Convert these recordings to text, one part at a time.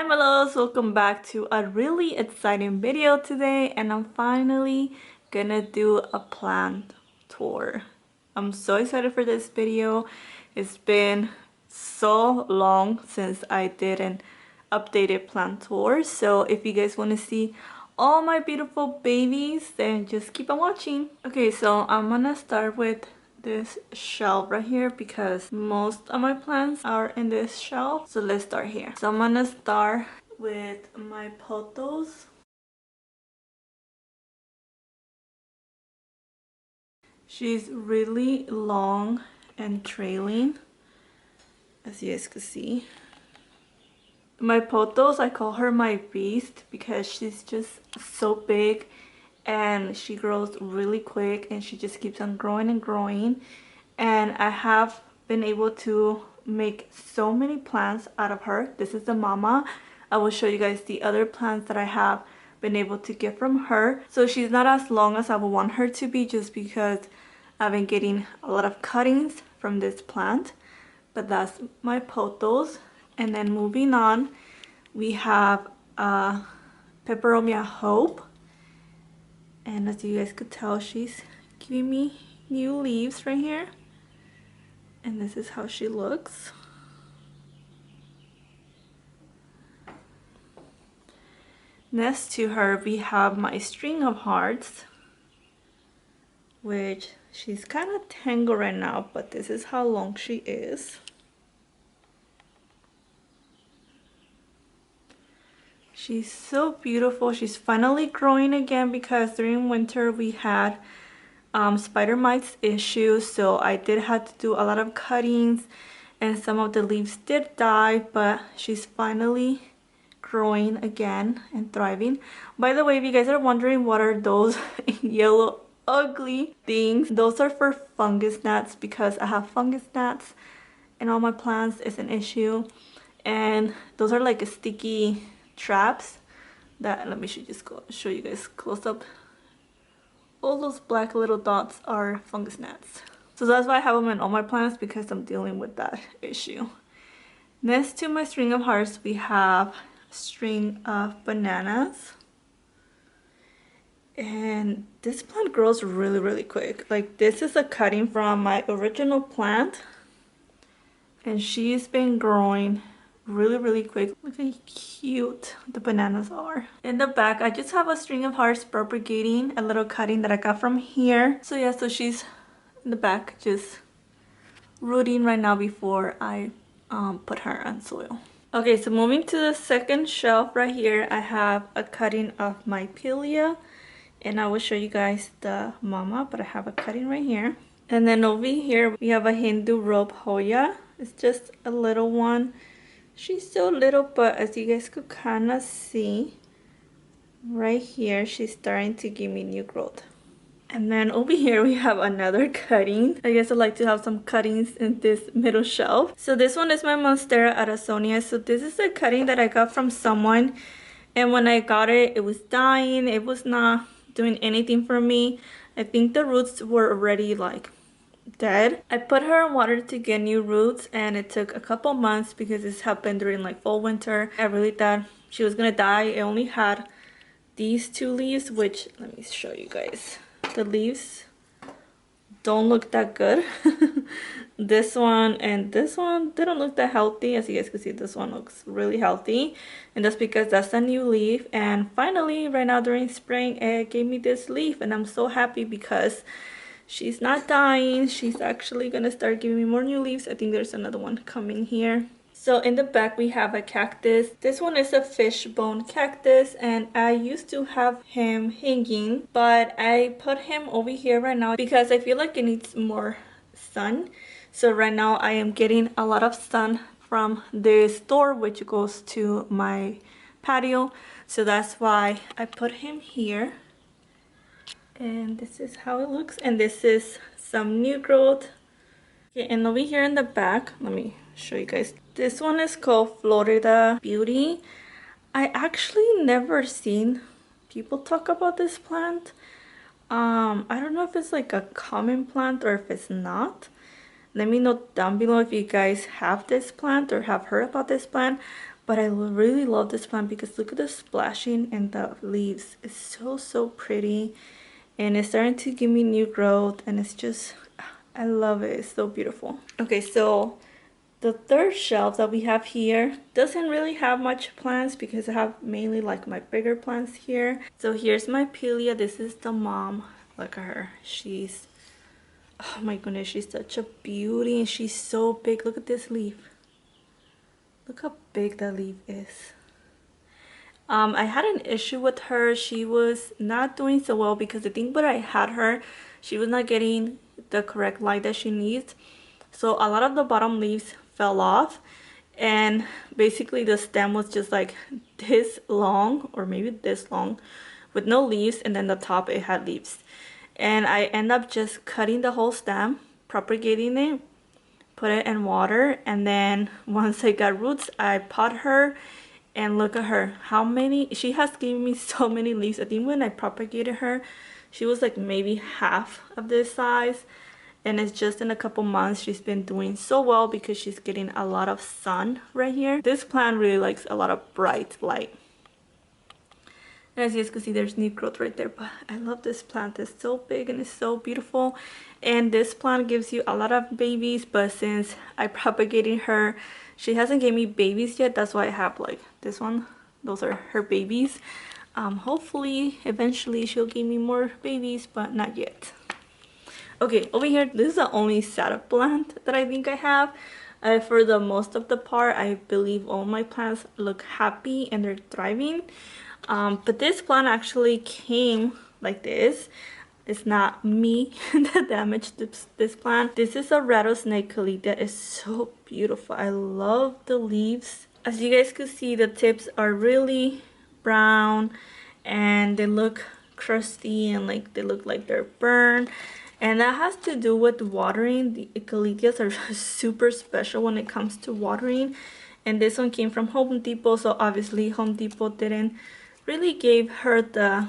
my loves, welcome back to a really exciting video today, and I'm finally gonna do a plant tour. I'm so excited for this video. It's been so long since I did an updated plant tour, so if you guys want to see all my beautiful babies, then just keep on watching. Okay, so I'm gonna start with this shelf right here because most of my plants are in this shelf. So let's start here. So I'm gonna start with my pothos. She's really long and trailing, as you guys can see. My pothos, I call her my beast because she's just so big and she grows really quick and she just keeps on growing and growing. And I have been able to make so many plants out of her. This is the mama. I will show you guys the other plants that I have been able to get from her. So she's not as long as I would want her to be just because I've been getting a lot of cuttings from this plant. But that's my pothos. And then moving on, we have Peperomia Hope. And as you guys could tell, she's giving me new leaves right here. And this is how she looks. Next to her, we have my string of hearts, which she's kind of tangled right now, but this is how long she is. She's so beautiful. She's finally growing again because during winter we had spider mites issues, so I did have to do a lot of cuttings and some of the leaves did die, but she's finally growing again and thriving. By the way, if you guys are wondering what are those yellow ugly things, those are for fungus gnats because I have fungus gnats and all my plants is an issue. And those are like sticky traps that, let me show you guys close up. All those black little dots are fungus gnats. So that's why I have them in all my plants, because I'm dealing with that issue. Next to my string of hearts, we have a string of bananas. And this plant grows really quick. Like, this is a cutting from my original plant. And she's been growing really quick. Look how cute the bananas are. In the back, I just have a string of hearts propagating, a little cutting that I got from here. So yeah, so she's in the back just rooting right now before I put her on soil. Okay, so moving to the second shelf right here, I have a cutting of my Pilea, and I will show you guys the mama, but I have a cutting right here. And then over here we have a Hindu rope Hoya. It's just a little one. She's so little, but as you guys could kind of see right here, she's starting to give me new growth. And then over here we have another cutting. I guess I like to have some cuttings in this middle shelf. So this one is my Monstera Adansonii. So this is a cutting that I got from someone, and when I got it, it was dying. It was not doing anything for me. I think the roots were already like dead. I put her in water to get new roots, and it took a couple months because this happened during like fall winter. I really thought she was gonna die. I only had these two leaves, which let me show you guys. The leaves don't look that good. This one and this one didn't look that healthy. As you guys can see, this one looks really healthy, and that's because that's a new leaf. And finally right now during spring, it gave me this leaf, and I'm so happy because she's not dying. She's actually gonna start giving me more new leaves. I think there's another one coming here. So in the back we have a cactus. This one is a Fishbone Cactus, and I used to have him hanging, but I put him over here right now because I feel like it needs more sun. So right now I am getting a lot of sun from this store, which goes to my patio. So that's why I put him here. And this is how it looks, and this is some new growth. Okay, and over here in the back, let me show you guys. This one is called Florida Beauty. I actually never seen people talk about this plant. I don't know if it's like a common plant or if it's not. Let me know down below if you guys have this plant or have heard about this plant. But I really love this plant because look at the splashing and the leaves. It's so pretty, and it's starting to give me new growth, and it's just, I love it. It's so beautiful. Okay, so the third shelf that we have here doesn't really have much plants because I have mainly like my bigger plants here. So here's my Pilea. This is the mom. Look at her. She's, oh my goodness, she's such a beauty, and she's so big. Look at this leaf. Look how big that leaf is. I had an issue with her. She was not doing so well because the thing when I had her, she was not getting the correct light that she needs. So a lot of the bottom leaves fell off, and basically the stem was just like this long, or maybe this long, with no leaves, and then the top it had leaves. And I end up just cutting the whole stem, propagating it, put it in water, and then once I got roots, I pot her, and look at her. How many, she has given me so many leaves. I think when I propagated her, she was like maybe half of this size, and it's just in a couple months she's been doing so well because she's getting a lot of sun right here. This plant really likes a lot of bright light. And as you guys can see, there's new growth right there. But I love this plant. It's so big and it's so beautiful. And this plant gives you a lot of babies, but since I propagated her, she hasn't gave me babies yet. That's why I have like this one. Those are her babies. Hopefully, eventually she'll give me more babies, but not yet. Okay, over here, this is the only setup plant that I think I have. For the most of the part, I believe all my plants look happy and they're thriving. But this plant actually came like this. It's not me that damaged this plant. This is a Rattlesnake Calathea. It's so beautiful. I love the leaves. As you guys can see, the tips are really brown and they look crusty and like they look like they're burned. And that has to do with watering. The Calatheas are super special when it comes to watering. And this one came from Home Depot, so obviously Home Depot didn't really give her the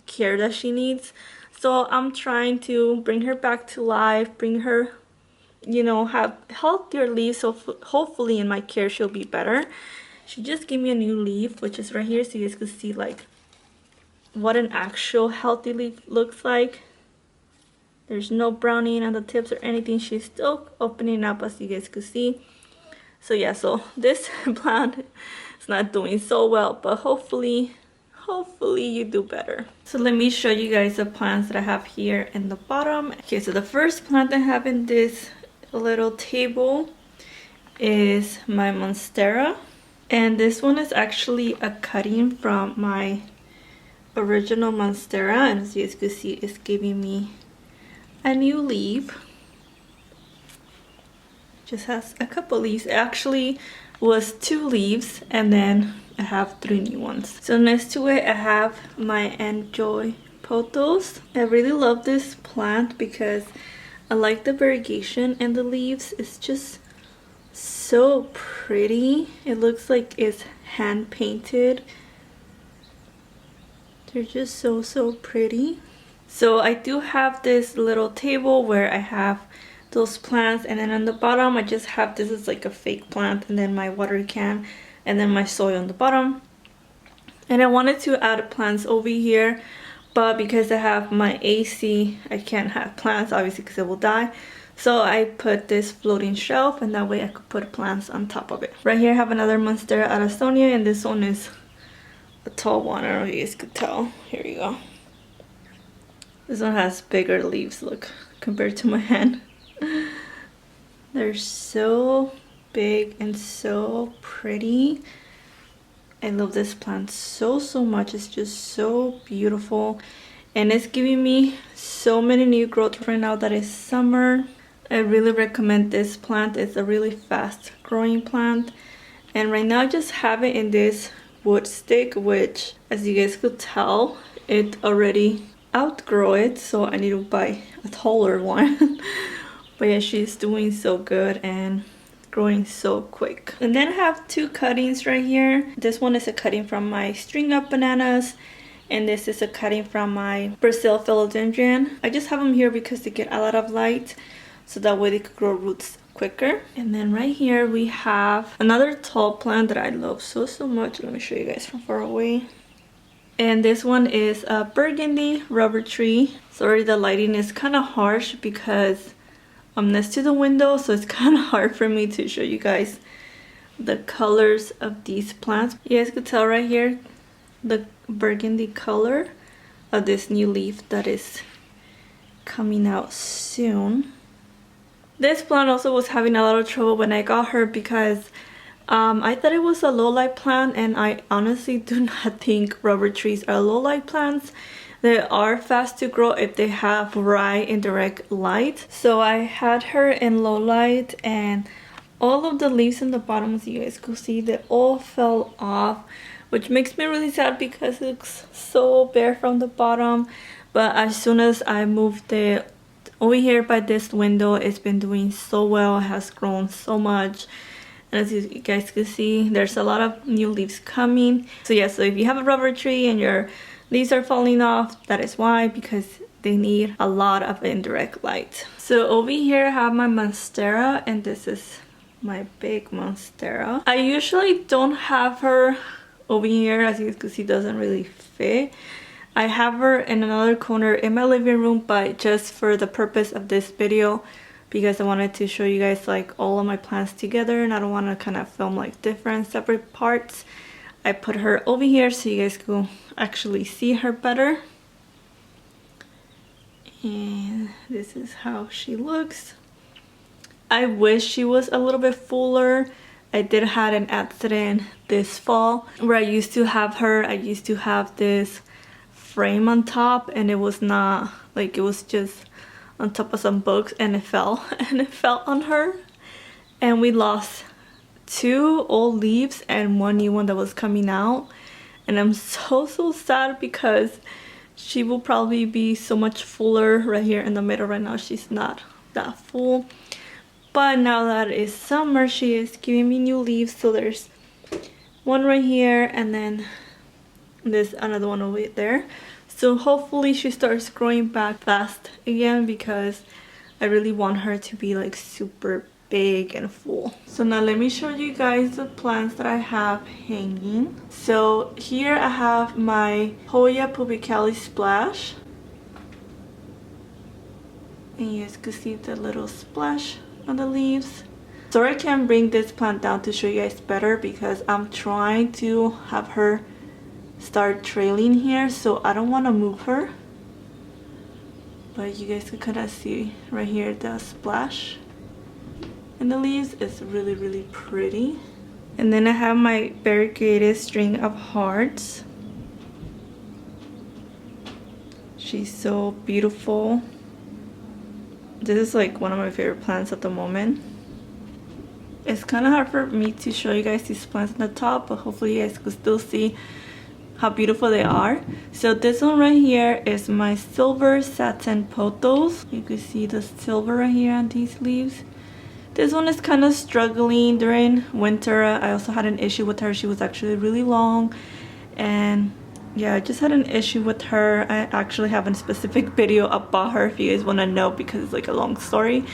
care that she needs. So I'm trying to bring her back to life, bring her, you know, have healthier leaves. So hopefully in my care she'll be better. She just gave me a new leaf, which is right here, so you guys can see like what an actual healthy leaf looks like. There's no browning on the tips or anything. She's still opening up, as you guys can see. So yeah, so this plant is not doing so well, but hopefully you do better. So let me show you guys the plants that I have here in the bottom. Okay, so the first plant I have in this little table is my Monstera, and this one is actually a cutting from my original Monstera, and as you guys can see, it's giving me a new leaf. Just has a couple leaves. It actually was 2 leaves, and then I have 3 new ones. So next to it I have my Enjoy Pothos. I really love this plant because I like the variegation in the leaves. It's just so pretty. It looks like it's hand painted. They're just so pretty. So I do have this little table where I have those plants, and then on the bottom I just have, this is like a fake plant, and then my water can, and then my soil on the bottom. And I wanted to add plants over here, but because I have my AC, I can't have plants obviously because it will die. So I put this floating shelf, and that way I could put plants on top of it. Right here I have another Monstera Adansonii, and this one is a tall one. I don't know if you guys could tell. Here you go. This one has bigger leaves, look, compared to my hand. They're so big and so pretty. I love this plant so much. It's just so beautiful, and it's giving me so many new growth right now that it's summer. I really recommend this plant. It's a really fast growing plant, and right now I just have it in this wood stick, which as you guys could tell, it already outgrow it, so I need to buy a taller one. But yeah, she's doing so good and growing so quick. And then I have 2 cuttings right here. This one is a cutting from my string up bananas, and this is a cutting from my Brazil philodendron. I just have them here because they get a lot of light, so that way they could grow roots quick. quicker. And then right here we have another tall plant that I love so much. Let me show you guys from far away. And this one is a Burgundy rubber tree. Sorry, the lighting is kind of harsh because I'm next to the window, so it's kind of hard for me to show you guys the colors of these plants. You guys could tell right here the burgundy color of this new leaf that is coming out soon. This plant also was having a lot of trouble when I got her because I thought it was a low light plant, and I honestly do not think rubber trees are low light plants. They are fast to grow if they have right and direct light. So I had her in low light, and all of the leaves in the bottom, as you guys could see, they all fell off, which makes me really sad because it looks so bare from the bottom. But as soon as I moved it over here by this window, it's been doing so well. It has grown so much. And as you guys can see, there's a lot of new leaves coming. So yeah, so if you have a rubber tree and your leaves are falling off, that is why, because they need a lot of indirect light. So over here I have my Monstera, and this is my big Monstera. I usually don't have her over here, as you can see, doesn't really fit. I have her in another corner in my living room, but just for the purpose of this video, because I wanted to show you guys like all of my plants together, and I don't want to kind of film like different separate parts. I put her over here so you guys can actually see her better. And this is how she looks. I wish she was a little bit fuller. I did have an accident this fall where I used to have her. I used to have this frame on top, and it was not like, it was just on top of some books, and it fell and it fell on her, and we lost 2 old leaves and 1 new one that was coming out. And I'm so sad because she will probably be so much fuller right here in the middle. Right now she's not that full, but now that it's summer, she is giving me new leaves. So there's one right here, and then there's another one over there. So hopefully she starts growing back fast again, because I really want her to be like super big and full. So now let me show you guys the plants that I have hanging. So here I have my Hoya Pubicalis Splash, and you guys can see the little splash on the leaves. Sorry I can't bring this plant down to show you guys better, because I'm trying to have her start trailing here, so I don't want to move her. But you guys can kind of see right here the splash in the leaves. Is really pretty. And then I have my variegated string of hearts. She's so beautiful. This is like one of my favorite plants at the moment. It's kind of hard for me to show you guys these plants on the top, but hopefully you guys can still see how beautiful they are. So this one right here is my silver satin pothos. You can see the silver right here on these leaves. This one is kind of struggling during winter. I also had an issue with her. She was actually really long, and yeah, I just had an issue with her. I actually have a specific video about her if you guys want to know, because it's like a long story.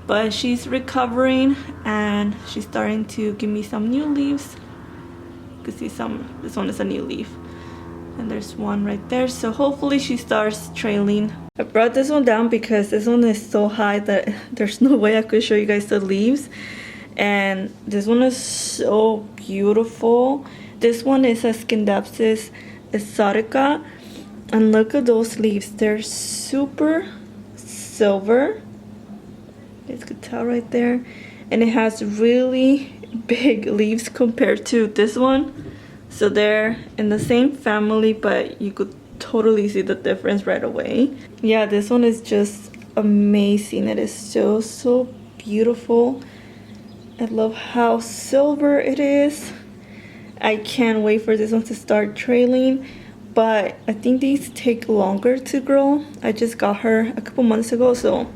But she's recovering, and she's starting to give me some new leaves. You can see some, this one is a new leaf, and there's one right there. So hopefully she starts trailing. I brought this one down because this one is so high that there's no way I could show you guys the leaves. And this one is so beautiful. This one is a Scindapsus Exotica, and look at those leaves. They're super silver. You guys could tell right there, and it has really big leaves compared to this one. So they're in the same family, but you could totally see the difference right away. Yeah, this one is just amazing. It is so beautiful. I love how silver it is. I can't wait for this one to start trailing, but I think these take longer to grow. I just got her a couple months ago, so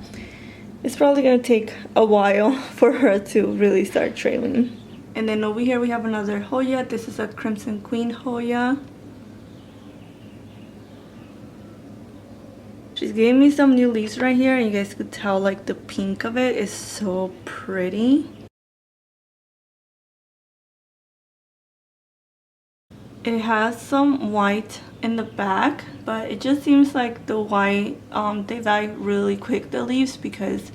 it's probably gonna take a while for her to really start trailing. And then over here we have another Hoya. This is a Crimson Queen Hoya. She's giving me some new leaves right here, and you guys could tell like the pink of it is so pretty. It has some white in the back, but it just seems like the white, they die really quick, the leaves, because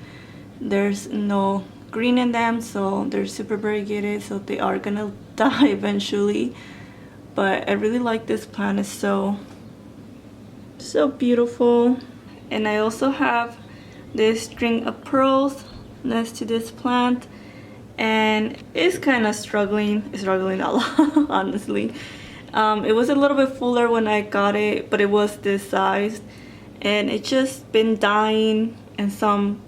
there's no green in them, so they're super variegated, so they are gonna die eventually. But I really like this plant. It's so beautiful. And I also have this string of pearls next to this plant, and it's kind of struggling a lot honestly. It was a little bit fuller when I got it, but it was this size, and it's just been dying, and some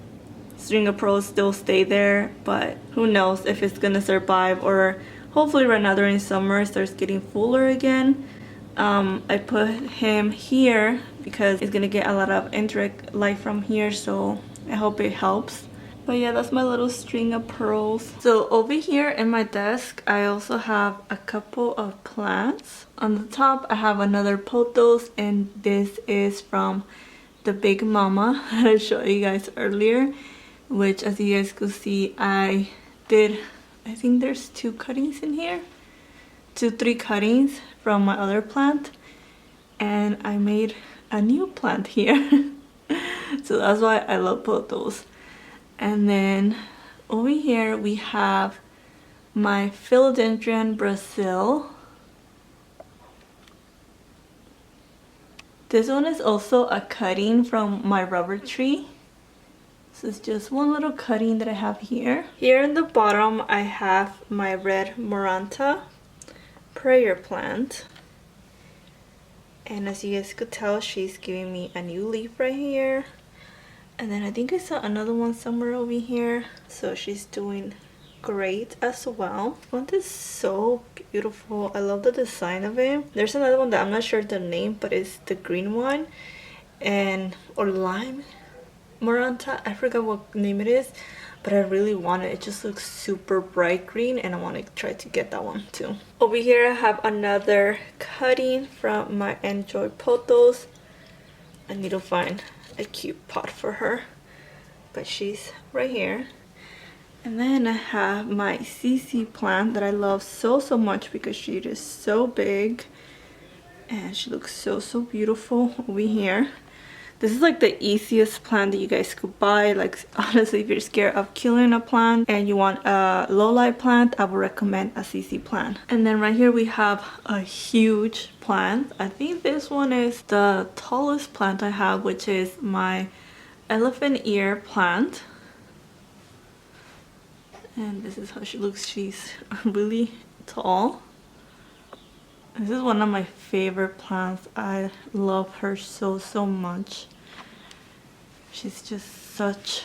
string of pearls still stay there, but who knows if it's gonna survive, or hopefully right now during summer it starts getting fuller again. I put him here because it's gonna get a lot of indirect light from here, so I hope it helps. But yeah, that's my little string of pearls. So over here in my desk, I also have a couple of plants. On the top, I have another pothos, and this is from the Big Mama that I showed you guys earlier, which as you guys could see, I think there's 2 cuttings in here. 3 cuttings from my other plant, and I made a new plant here. So that's why I love pothos. And then over here we have my Philodendron Brasil. This one is also a cutting from my rubber tree. So it's just one little cutting that I have here. Here in the bottom I have my red Maranta prayer plant. And as you guys could tell, she's giving me a new leaf right here. And then I think I saw another one somewhere over here. So she's doing great as well. This one is so beautiful. I love the design of it. There's another one that I'm not sure the name, but it's the green one, or lime Maranta. I forgot what name it is, but I really want it. It just looks super bright green, and I want to try to get that one too. Over here I have another cutting from my Enjoy pothos. I need to find a cute pot for her, but she's right here. And then I have my CC plant that I love so much because she is so big and she looks so beautiful over here. This is like the easiest plant that you guys could buy. Like honestly, if you're scared of killing a plant and you want a low light plant, I would recommend a CC plant. And then right here we have a huge plant. I think this one is the tallest plant I have, which is my elephant ear plant. And this is how she looks. She's really tall. This is one of my favorite plants. I love her so much. She's just such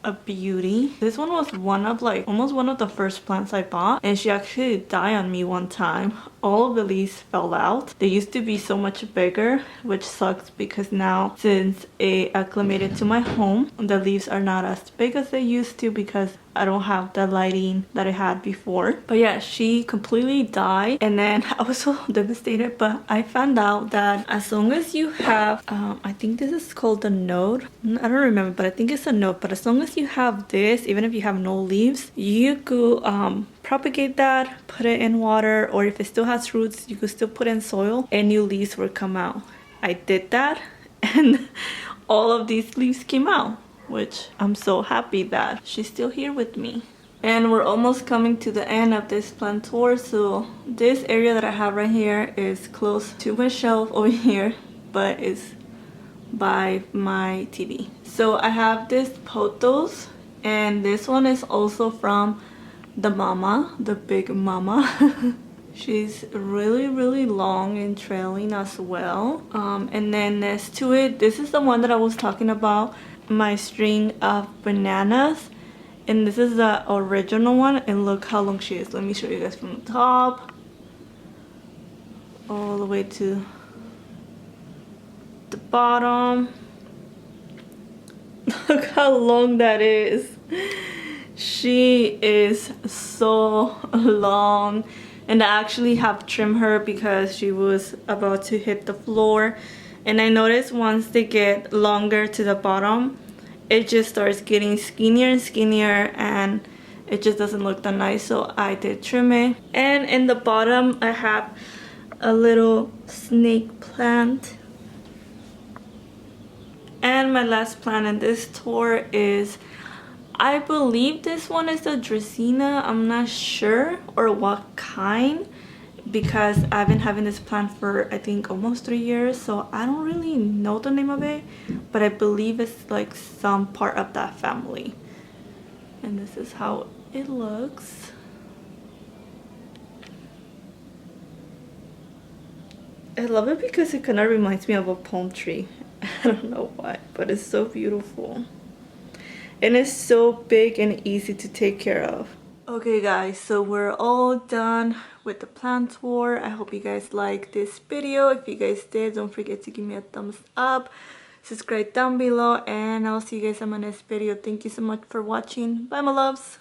a beauty. This one was almost one of the first plants I bought, and she actually died on me one time. All of the leaves fell out. They used to be so much bigger, which sucks because now since it acclimated to my home, the leaves are not as big as they used to because I don't have the lighting that I had before. But yeah, she completely died, and then I was so devastated. But I found out that as long as you have I think this is called the node, I don't remember, but I think it's a node. But as long as you have this, even if you have no leaves, you could propagate that, put it in water, or if it still has roots, you could still put in soil and new leaves will come out. I did that, and all of these leaves came out, which I'm so happy that she's still here with me. And we're almost coming to the end of this plant tour. So this area that I have right here is close to my shelf over here, but it's by my TV. So I have this pothos, and this one is also from the mama, the Big Mama. She's really long and trailing as well. And then next to it, this is the one that I was talking about, my string of bananas, and this is the original one, and look how long she is. Let me show you guys from the top all the way to the bottom. Look how long that is. She is so long, and I actually have trimmed her because she was about to hit the floor, And I noticed once they get longer to the bottom, it just starts getting skinnier and skinnier, and it just doesn't look that nice, so I did trim it. And in the bottom I have a little snake plant. And my last plant in this tour is, I believe this one is the Dracaena. I'm not sure or what kind, because I've been having this plant for I think almost 3 years, so I don't really know the name of it, but I believe it's like some part of that family. And this is how it looks. I love it because it kind of reminds me of a palm tree. I don't know why, but it's so beautiful. And it's so big and easy to take care of. Okay guys, so we're all done with the plant tour. I hope you guys liked this video. If you guys did, don't forget to give me a thumbs up, subscribe down below, and I'll see you guys in my next video. Thank you so much for watching. Bye my loves.